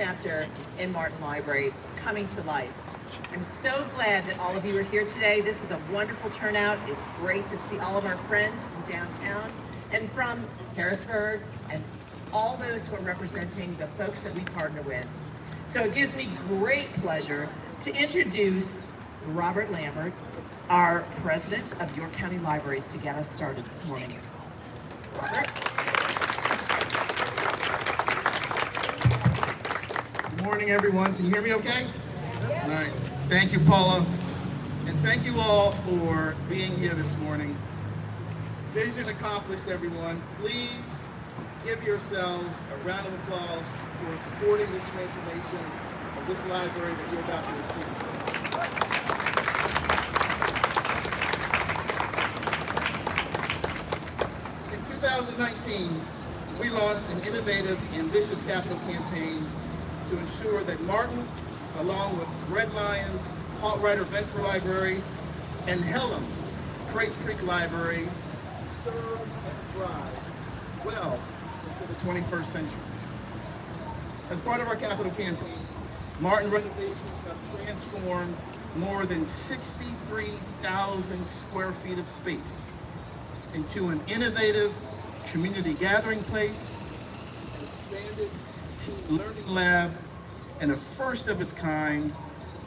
chapter in Martin Library coming to life. I'm so glad that all of you are here today. This is a wonderful turnout. It's great to see all of our friends from downtown and from Harrisburg and all those who are representing the folks that we partner with. So it gives me great pleasure to introduce Robert Lambert, our president of York County Libraries, to get us started this morning. Robert? Good morning, everyone. Can you hear me okay? All right. Thank you, Paula. And thank you all for being here this morning. Vision accomplished, everyone. Please give yourselves a round of applause for supporting this transformation of this library that you're about to receive. In 2019, we launched an innovative, ambitious capital campaign to ensure that Martin, along with Red Lions, Cartwright Bedford Library, and Hellam's Crates Creek Library serve and thrive well into the 21st century. As part of our capital campaign, Martin renovations have transformed more than 63,000 square feet of space into an innovative community gathering place, an expanded team learning lab, and a first of its kind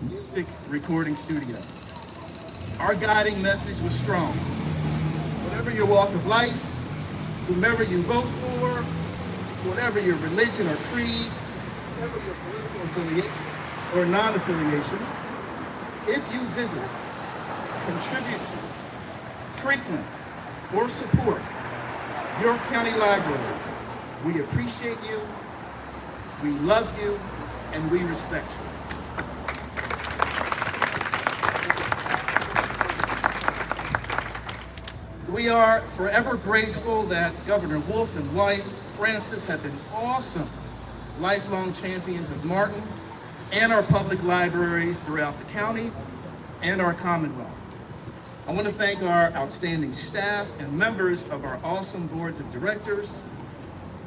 music recording studio. Our guiding message was strong. Whatever your walk of life, whomever you vote for, whatever your religion or creed, whatever your political affiliation or non-affiliation, if you visit, contribute to, frequent, or support York County Libraries, we appreciate you, we love you, and we respect you. We are forever grateful that Governor Wolf and wife, Francis, have been awesome lifelong champions of Martin and our public libraries throughout the county and our Commonwealth. I want to thank our outstanding staff and members of our awesome boards of directors,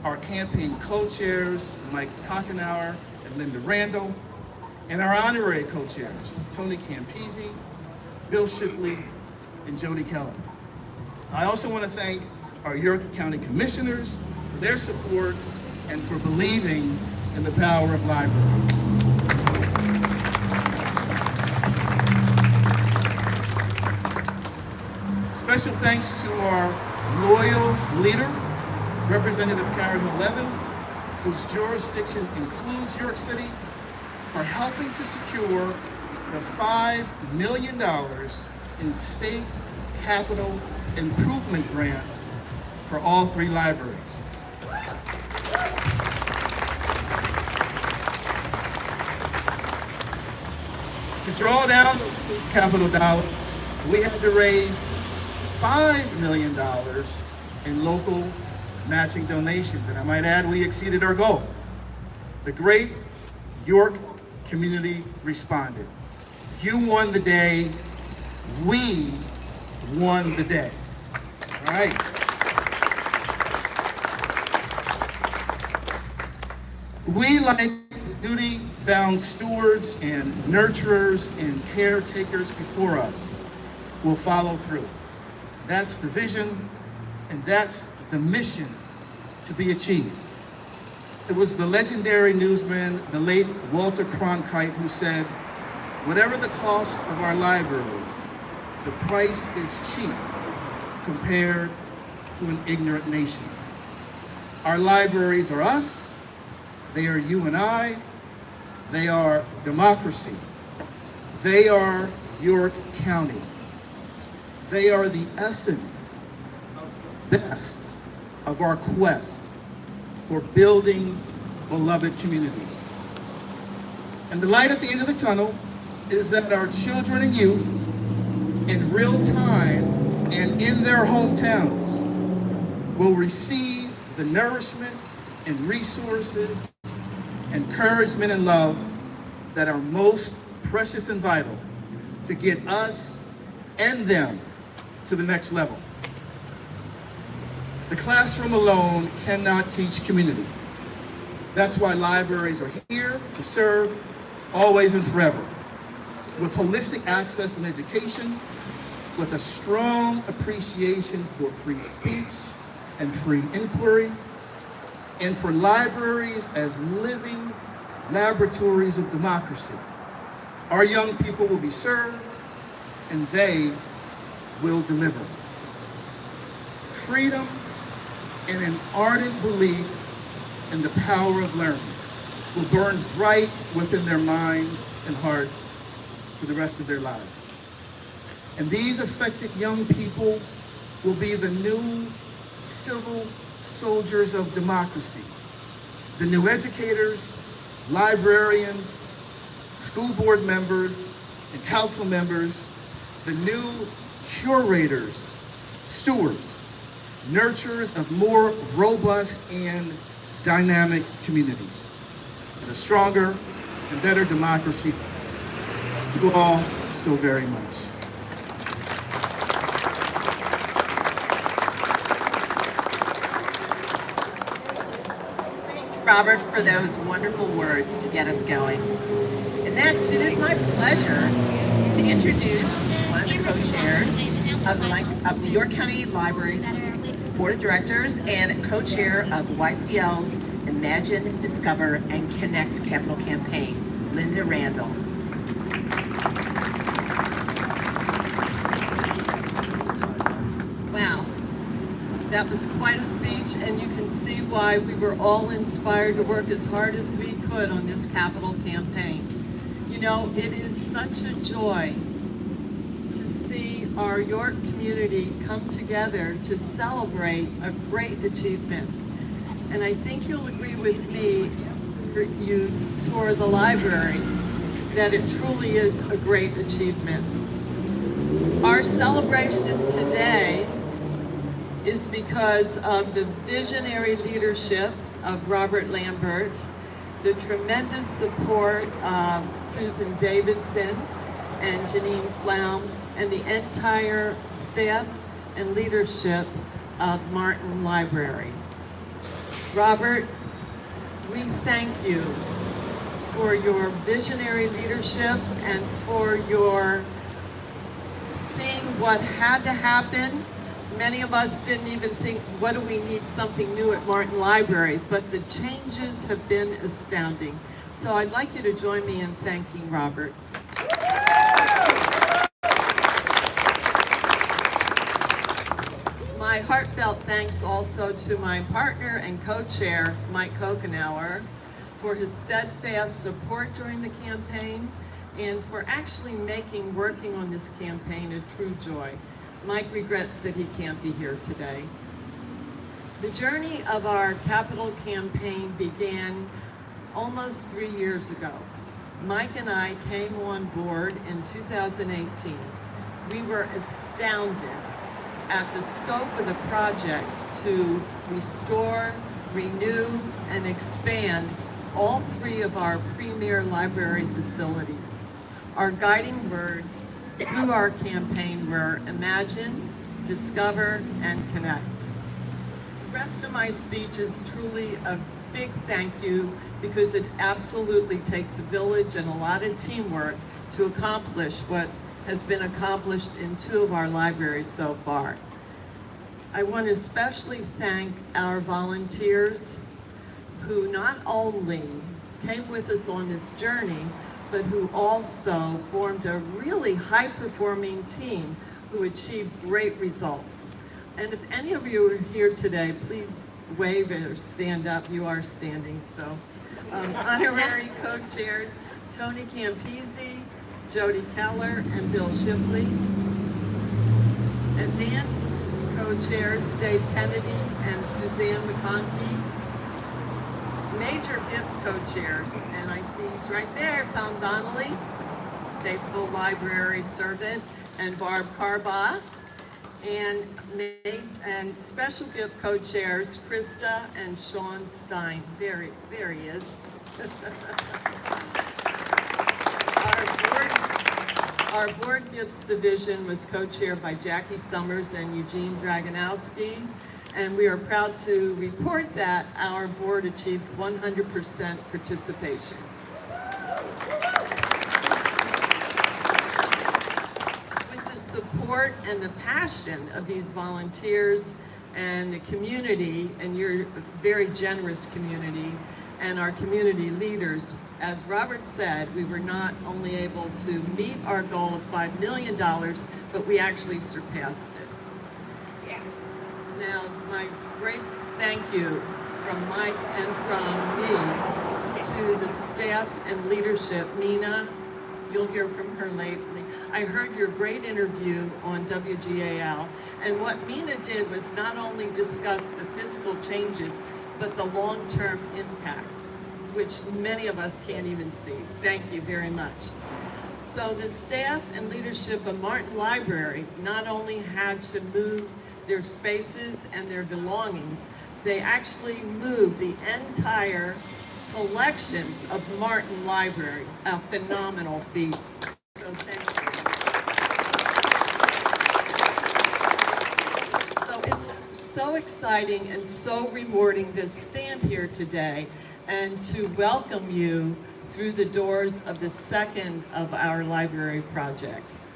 our campaign co-chairs, Mike Kochenauer and Linda Randall, and our honorary co-chairs, Tony Campisi, Bill Shipley, and Jody Keller. I also want to thank our York County Commissioners for their support and for believing in the power of libraries. Special thanks to our loyal leader, Representative Karen Hill Evans, whose jurisdiction includes York City, for helping to secure the $5 million in state capital improvement grants for all 3 libraries. To draw down the capital dollars, we had to raise $5 million in local matching donations, and I might add, we exceeded our goal. The great York community responded. You won the day, we won the day. All right. We, like duty-bound stewards and nurturers and caretakers before us, will follow through. That's the vision, and that's the mission to be achieved. It was the legendary newsman, the late Walter Cronkite, who said, "Whatever the cost of our libraries, the price is cheap compared to an ignorant nation." Our libraries are us, they are you and I, they are democracy, they are York County, they are the essence of the best of our quest for building beloved communities. And the light at the end of the tunnel is that our children and youth, in real time and in their hometowns, will receive the nourishment and resources, encouragement and love that are most precious and vital to get us and them to the next level. The classroom alone cannot teach community. That's why libraries are here to serve, always and forever. With holistic access and education, with a strong appreciation for free speech and free inquiry, and for libraries as living laboratories of democracy. Our young people will be served, and they will deliver. Freedom and an ardent belief in the power of learning will burn bright within their minds and hearts for the rest of their lives. And these affected young people will be the new civil soldiers of democracy, the new educators, librarians, school board members, and council members, the new curators, stewards, nurturers of more robust and dynamic communities, and a stronger and better democracy. Thank you all so very much. Robert, for those wonderful words to get us going. And next, it is my pleasure to introduce one of the co-chairs of New York County Libraries Board of Directors and co-chair of YCL's Imagine, Discover, and Connect Capital Campaign, Linda Randall. Wow, that was quite a speech, and you can see why we were all inspired to work as hard as we could on this capital campaign. You know, it is such a joy to see our York community come together to celebrate a great achievement. And I think you'll agree with me, you tour the library, that it truly is a great achievement. Our celebration today is because of the visionary leadership of Robert Lambert, the tremendous support of Susan Davidson and Janine Flaum, and the entire staff and leadership of Martin Library. Robert, we thank you for your visionary leadership and for your seeing what had to happen. Many of us didn't even think, what do we need something new at Martin Library? But the changes have been astounding. So I'd like you to join me in thanking Robert. My heartfelt thanks also to my partner and co-chair, Mike Kokenauer, for his steadfast support during the campaign and for actually making working on this campaign a true joy. Mike regrets that he can't be here today. The journey of our capital campaign began almost 3 years ago. Mike and I came on board in 2018. We were astounded at the scope of the projects to restore, renew, and expand all three of our premier library facilities. Our guiding words through our campaign were Imagine, Discover, and Connect. The rest of my speech is truly a big thank you because it absolutely takes a village and a lot of teamwork to accomplish what has been accomplished in 2 of our libraries so far. I want to especially thank our volunteers who not only came with us on this journey, but who also formed a really high-performing team who achieved great results. And if any of you are here today, please wave or stand up. You are standing, so. Honorary co-chairs, Tony Campisi, Jody Keller, and Bill Shipley. Advanced co-chairs, Dave Kennedy and Suzanne McConkey. Major gift co-chairs, and I see he's right there, Tom Donnelly, faithful library servant, and Barb Carbaugh. And special gift co-chairs, Krista and Sean Stein. There he is. Our board gifts division was co-chaired by Jackie Summers and Eugene Draganowski, And we are proud to report that our board achieved 100% participation. With the support and the passion of these volunteers and the community, and your very generous community, and our community leaders, as Robert said, we were not only able to meet our goal of $5 million, but we actually surpassed it. Yeah. Now, my great thank you from Mike and from me to the staff and leadership. Mina, you'll hear from her lately. I heard your great interview on WGAL, and what Mina did was not only discuss the physical changes, but the long-term impact, which many of us can't even see. Thank you very much. So the staff and leadership of Martin Library not only had to move their spaces and their belongings, they actually moved the entire collections of Martin Library, a phenomenal feat. So thank you. So it's so exciting and so rewarding to stand here today and to welcome you through the doors of the second of our library projects.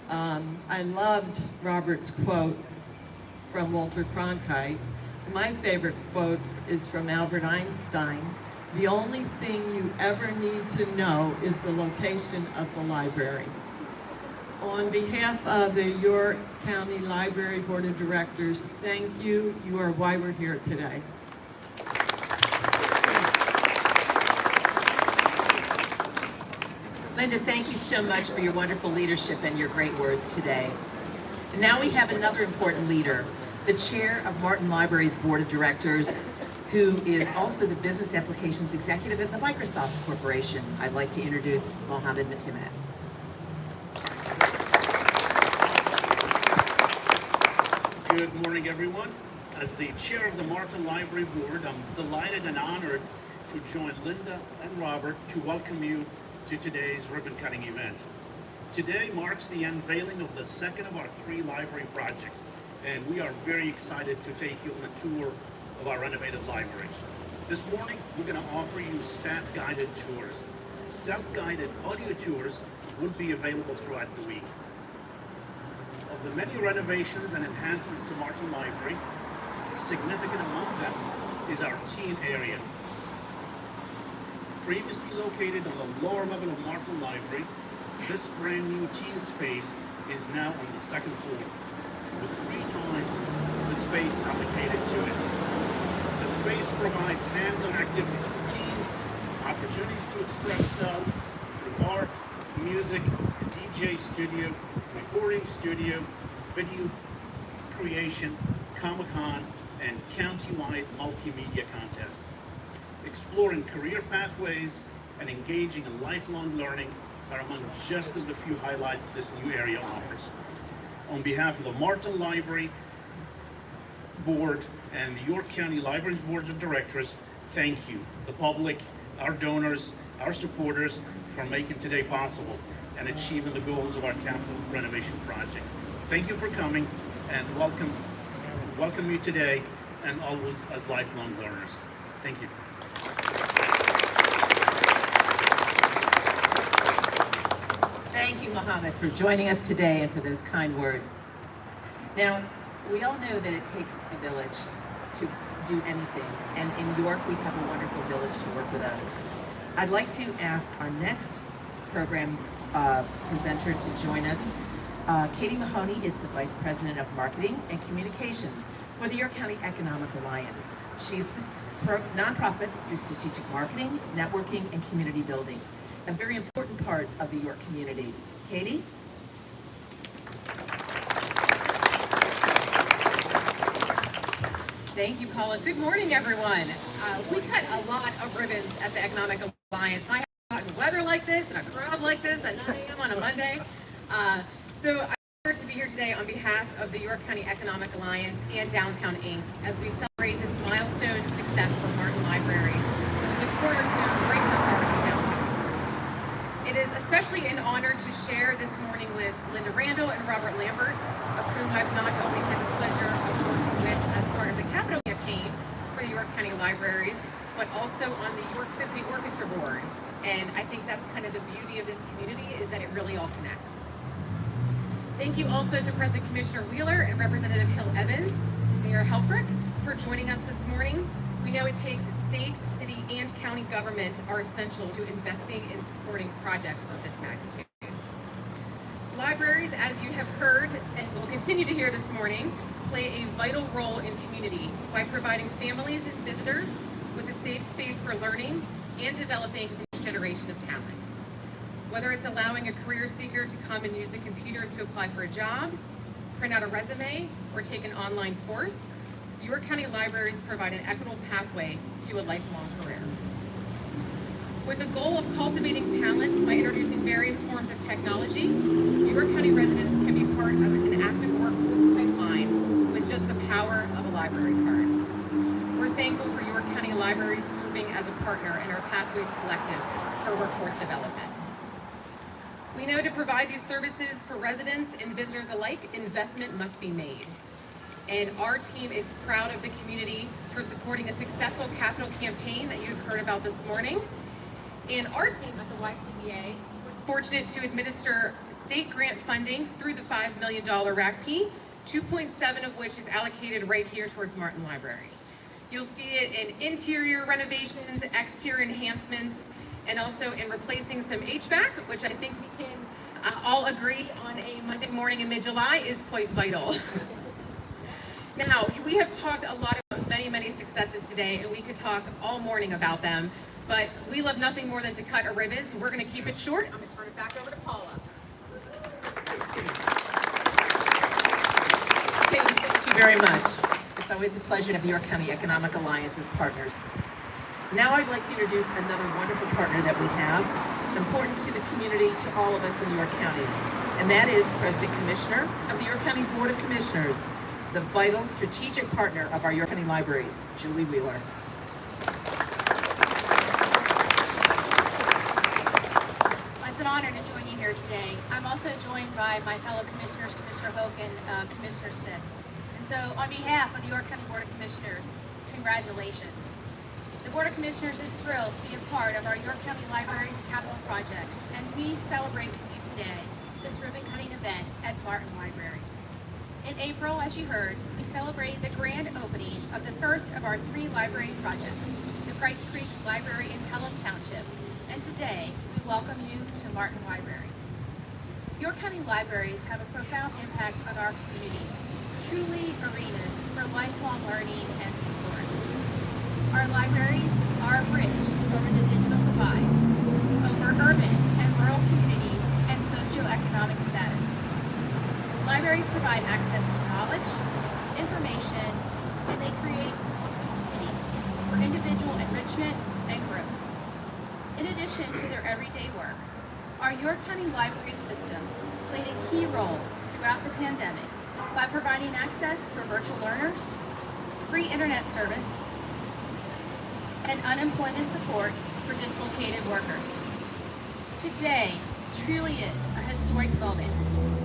I loved Robert's quote from Walter Cronkite. My favorite quote is from Albert Einstein. The only thing you ever need to know is the location of the library. On behalf of the York County Library Board of Directors, thank you. You are why we're here today. Linda, thank you so much for your wonderful leadership and your great words today. And now we have another important leader, the chair of Martin Library's Board of Directors, who is also the Business Applications Executive at the Microsoft Corporation. I'd like to introduce Mohammed Matimat. Good morning, everyone. As the chair of the Martin Library Board, I'm delighted and honored to join Linda and Robert to welcome you to today's ribbon-cutting event. Today marks the unveiling of the second of our 3 library projects, and we are very excited to take you on a tour of our renovated library. This morning, we're going to offer you staff-guided tours. Self-guided audio tours will be available throughout the week. Of the many renovations and enhancements to Martin Library, significant among them is our teen area. Previously located on the lower level of Martin Library, this brand new teen space is now on the 2nd floor, with 3 times the space allocated to it. The space provides hands-on activities for teens, opportunities to express self through art, music, DJ studio, recording studio, video creation, Comic-Con, and county-wide multimedia contest. Exploring career pathways and engaging in lifelong learning are among just of the few highlights this new area offers. On behalf of the Martin Library Board and the York County Libraries Board of Directors, thank you, the public, our donors, our supporters, for making today possible and achieving the goals of our capital renovation project. Thank you for coming, and welcome you today and always as lifelong learners. Thank you. Thank you, Mohammed, for joining us today and for those kind words. Now, we all know that it takes a village to do anything, and in York, we have a wonderful village to work with us. I'd like to ask our next program presenter to join us. Katie Mahoney is the Vice President of Marketing and Communications for the York County Economic Alliance. She assists nonprofits through strategic marketing, networking, and community building, a very important part of the York community. Katie? Thank you, Paula. Good morning, everyone. We cut a lot of ribbons at the Economic Alliance. I haven't gotten weather like this and a crowd like this at 9 a.m. on a Monday. So I'm honored to be here today on behalf of the York County Economic Alliance and Downtown Inc. as we celebrate this milestone success for Martin Library, which is a cornerstone right in the heart of downtown. It is especially an honor to share this morning with Linda Randall and Robert Lambert, of whom I've not only had the pleasure of working with as part of the capital campaign for the York County Libraries, but also on the York Symphony Orchestra Board. And I think that's kind of the beauty of this community, is that it really all connects. Thank you also to President Commissioner Wheeler and Representative Hill Evans, Mayor Helfrich, for joining us this morning. We know it takes state, city, and county government are essential to investing in supporting projects of this magnitude. Libraries, as you have heard and will continue to hear this morning, play a vital role in community by providing families and visitors with a safe space for learning and developing the next generation of talent. Whether it's allowing a career seeker to come and use the computers to apply for a job, print out a resume, or take an online course, York County Libraries provide an equitable pathway to a lifelong career. With the goal of cultivating talent by introducing various forms of technology, York County residents can be part of an active workforce pipeline with just the power of a library card. We're thankful for York County Libraries serving as a partner in our Pathways Collective for workforce development. We know to provide these services for residents and visitors alike, investment must be made. And our team is proud of the community for supporting a successful capital campaign that you've heard about this morning. And our team at the YCBA was fortunate to administer state grant funding through the $5 million RACP, 2.7 of which is allocated right here towards Martin Library. You'll see it in interior renovations, exterior enhancements, and also in replacing some HVAC, which I think we can all agree on a Monday morning in mid-July is quite vital. Now, we have talked a lot about many successes today, and we could talk all morning about them, but we love nothing more than to cut a ribbon, so we're going to keep it short. I'm going to turn it back over to Paula. Okay, thank you very much. It's always a pleasure to have the York County Economic Alliance as partners. Now I'd like to introduce another wonderful partner that we have, important to the community, to all of us in York County, and that is President Commissioner of the York County Board of Commissioners, the vital strategic partner of our York County Libraries, Julie Wheeler. It's an honor to join you here today. I'm also joined by my fellow commissioners, Commissioner Hoke and Commissioner Smith. And so on behalf of the York County Board of Commissioners, congratulations. The Board of Commissioners is thrilled to be a part of our York County Libraries capital projects, and we celebrate with you today this ribbon-cutting event at Martin Library. In April, as you heard, we celebrated the grand opening of the first of our 3 library projects, the Crites Creek Library in Pelham Township, and today we welcome you to Martin Library. York County Libraries have a profound impact on our community, truly arenas for lifelong learning and support. Our libraries are a bridge over the digital divide, over urban and rural communities and socioeconomic status. Libraries provide access to knowledge, information, and they create opportunities for individual enrichment and growth. In addition to their everyday work, our York County Library system played a key role throughout the pandemic by providing access for virtual learners, free internet service, and unemployment support for dislocated workers. Today truly is a historic moment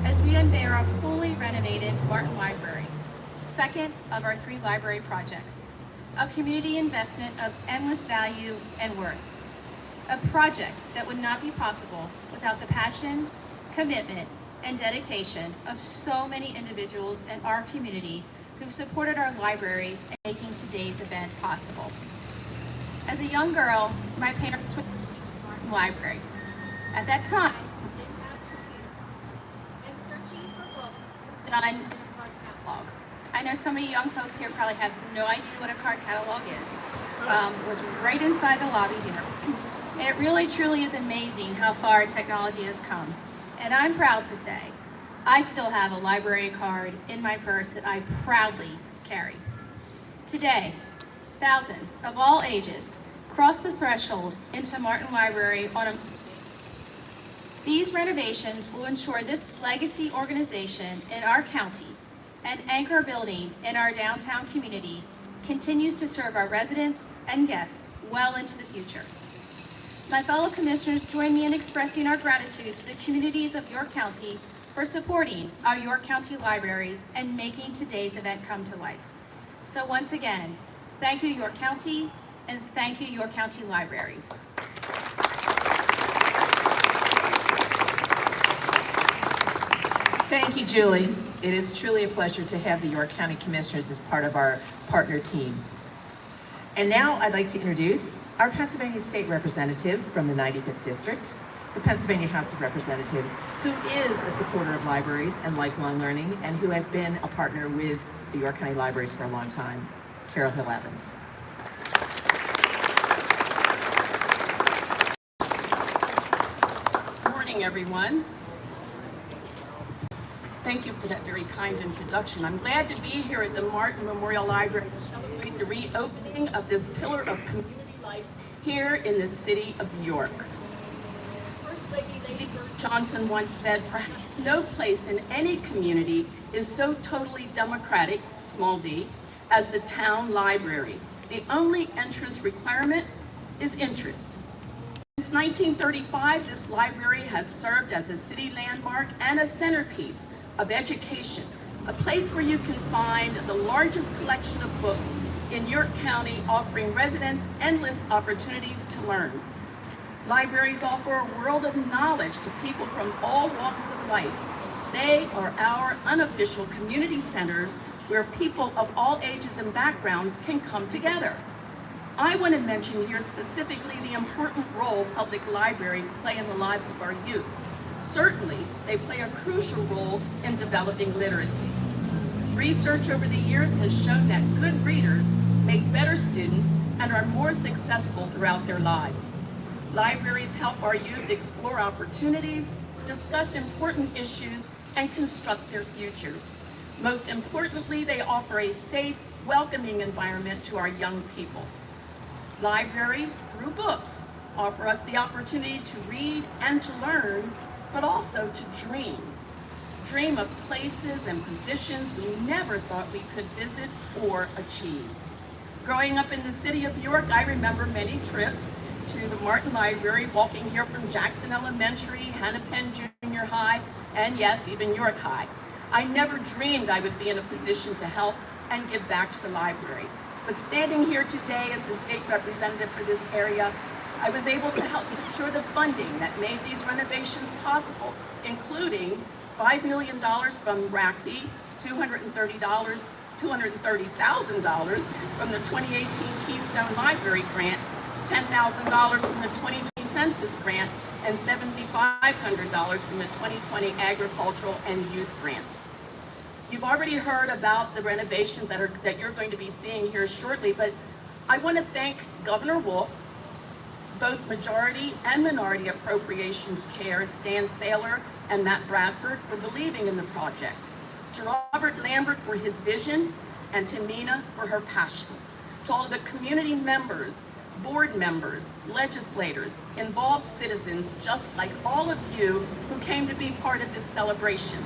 as we unveil our fully renovated Martin Library, second of our 3 library projects, a community investment of endless value and worth, a project that would not be possible without the passion, commitment, and dedication of so many individuals in our community who've supported our libraries in making today's event possible. As a young girl, my parents were to Martin Library. At that time, we didn't have computers, and searching for books was done in a card catalog. I know some of you young folks here probably have no idea what a card catalog is. It was right inside the lobby here. And it really truly is amazing how far technology has come. And I'm proud to say, I still have a library card in my purse that I proudly carry. Today, thousands of all ages cross the threshold into Martin Library on a monthly basis. These renovations will ensure this legacy organization in our county, an anchor building in our downtown community, continues to serve our residents and guests well into the future. My fellow commissioners join me in expressing our gratitude to the communities of York County for supporting our York County Libraries and making today's event come to life. So once again, thank you, York County, and thank you, York County Libraries. Thank you, Julie. It is truly a pleasure to have the York County Commissioners as part of our partner team. And now I'd like to introduce our Pennsylvania State Representative from the 95th District, the Pennsylvania House of Representatives, who is a supporter of libraries and lifelong learning, and who has been a partner with the York County Libraries for a long time, Carol Hill Evans. Good morning, everyone. Thank you for that very kind introduction. I'm glad to be here at the Martin Memorial Library to celebrate the reopening of this pillar of community life here in the city of York. First Lady Bird Johnson once said, "Perhaps no place in any community is so totally democratic, small d, as the town library. The only entrance requirement is interest." Since 1935, this library has served as a city landmark and a centerpiece of education, a place where you can find the largest collection of books in York County, offering residents endless opportunities to learn. Libraries offer a world of knowledge to people from all walks of life. They are our unofficial community centers where people of all ages and backgrounds can come together. I want to mention here specifically the important role public libraries play in the lives of our youth. Certainly, they play a crucial role in developing literacy. Research over the years has shown that good readers make better students and are more successful throughout their lives. Libraries help our youth explore opportunities, discuss important issues, and construct their futures. Most importantly, they offer a safe, welcoming environment to our young people. Libraries, through books, offer us the opportunity to read and to learn, but also to dream. Dream of places and positions we never thought we could visit or achieve. Growing up in the city of York, I remember many trips to the Martin Library, walking here from Jackson Elementary, Hennepin Junior High, and yes, even York High. I never dreamed I would be in a position to help and give back to the library. But standing here today as the state representative for this area, I was able to help secure the funding that made these renovations possible, including $5 million from RACB, $230,000 from the 2018 Keystone Library Grant, $10,000 from the 2020 Census Grant, and $7,500 from the 2020 Agricultural and Youth Grants. You've already heard about the renovations that you're going to be seeing here shortly, but I want to thank Governor Wolf, both majority and minority appropriations chairs Stan Saylor and Matt Bradford for believing in the project, to Robert Lambert for his vision, and to Mina for her passion. To all of the community members, board members, legislators, involved citizens, just like all of you who came to be part of this celebration.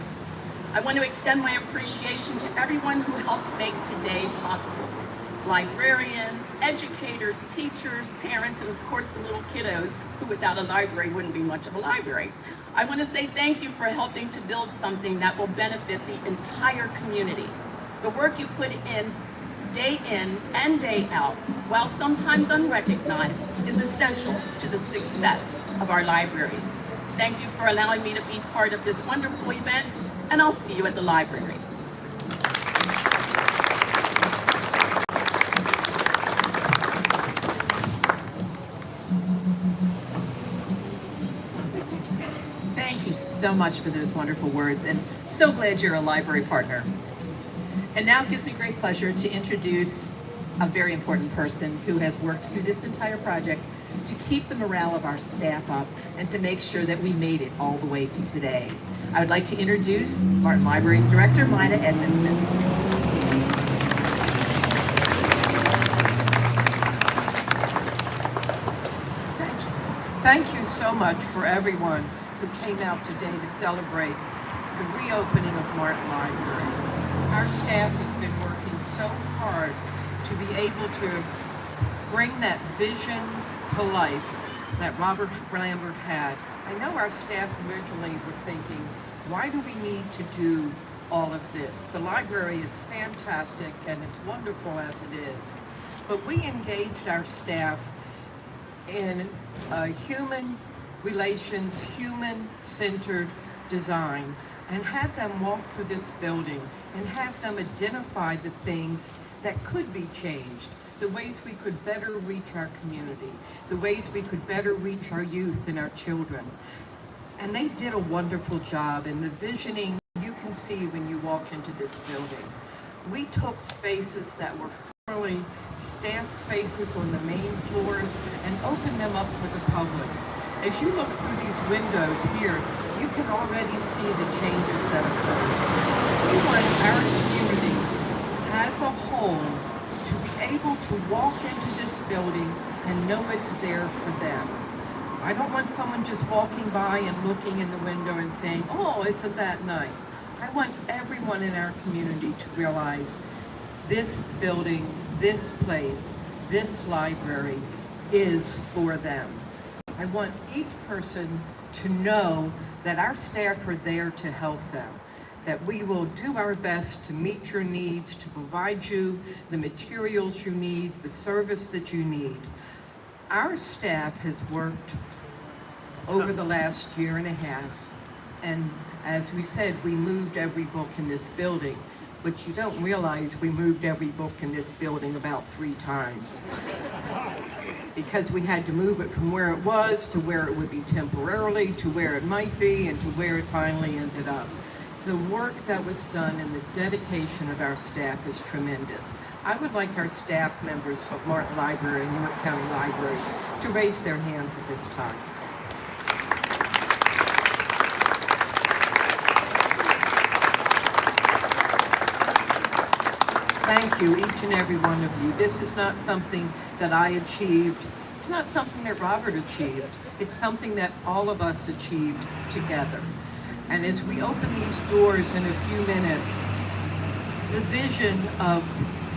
I want to extend my appreciation to everyone who helped make today possible. Librarians, educators, teachers, parents, and of course the little kiddos who without a library wouldn't be much of a library. I want to say thank you for helping to build something that will benefit the entire community. The work you put in and day out, while sometimes unrecognized, is essential to the success of our libraries. Thank you for allowing me to be part of this wonderful event, and I'll see you at the library. Thank you so much for those wonderful words, and so glad you're a library partner. And now it gives me great pleasure to introduce a very important person who has worked through this entire project to keep the morale of our staff up and to make sure that we made it all the way to today. I would like to introduce Martin Library's Director, Mina Edmondson. Thank you so much for everyone who came out today to celebrate the reopening of Martin Library. Our staff has been working so hard to be able to bring that vision to life that Robert Lambert had. I know our staff originally were thinking, why do we need to do all of this. The library is fantastic and it's wonderful as it is. But we engaged our staff in human relations, human-centered design, and had them walk through this building and have them identify the things that could be changed, the ways we could better reach our community, the ways we could better reach our youth and our children. And they did a wonderful job, and the visioning you can see when you walk into this building. We took spaces that were formerly staff spaces on the main floors and opened them up for the public. As you look through these windows here, you can already see the changes that occurred. We want our community as a whole to be able to walk into this building and know it's there for them. I don't want someone just walking by and looking in the window and saying, oh, isn't that nice? I want everyone in our community to realize this building, this place, this library is for them. I want each person to know that our staff are there to help them, that we will do our best to meet your needs, to provide you the materials you need, the service that you need. Our staff has worked over the last year and a half, and as we said, we moved every book in this building, but you don't realize we moved every book in this building about 3 times. Because we had to move it from where it was to where it would be temporarily, to where it might be, and to where it finally ended up. The work that was done and the dedication of our staff is tremendous. I would like our staff members of Martin Library and Newark County Libraries to raise their hands at this time. Thank you, each and every one of you. This is not something that I achieved. It's not something that Robert achieved. It's something that all of us achieved together. And as we open these doors in a few minutes, the vision of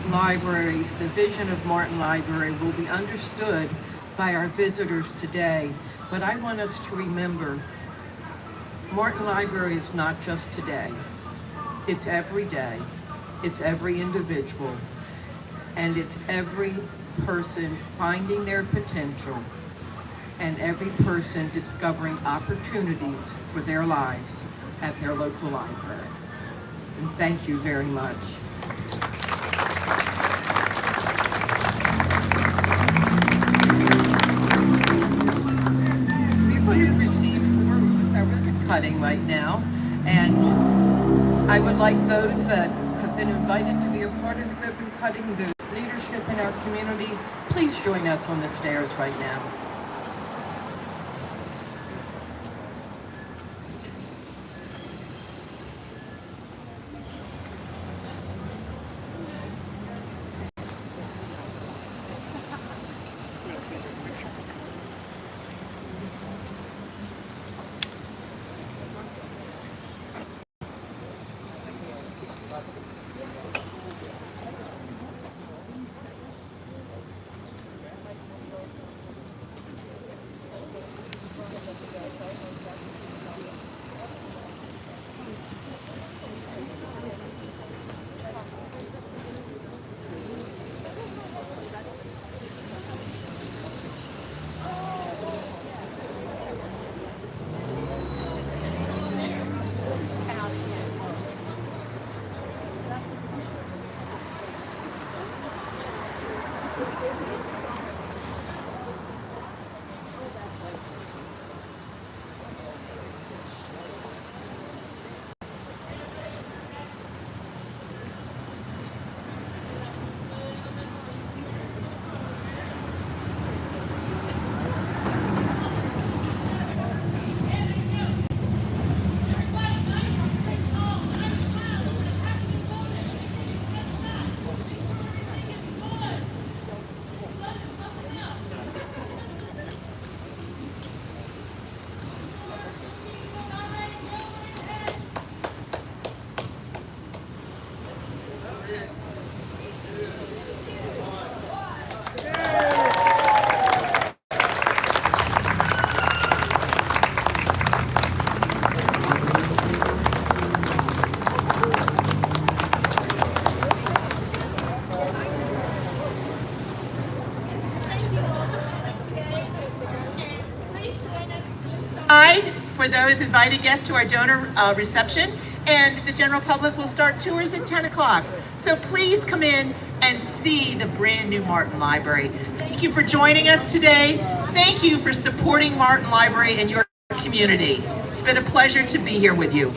libraries, the vision of Martin Library will be understood by our visitors today. But I want us to remember, Martin Library is not just today. It's every day. It's every individual, and it's every person finding their potential, and every person discovering opportunities for their lives at their local library. And thank you very much. We're going to proceed forward with our ribbon cutting right now, and I would like those that been invited to be a part of the ribbon cutting, the leadership in our community, please join us on the stairs right now. for those invited guests to our donor reception, and the general public will start tours at 10 o'clock. So please come in and see the brand new Martin Library. Thank you for joining us today. Thank you for supporting Martin Library and your community. It's been a pleasure to be here with you.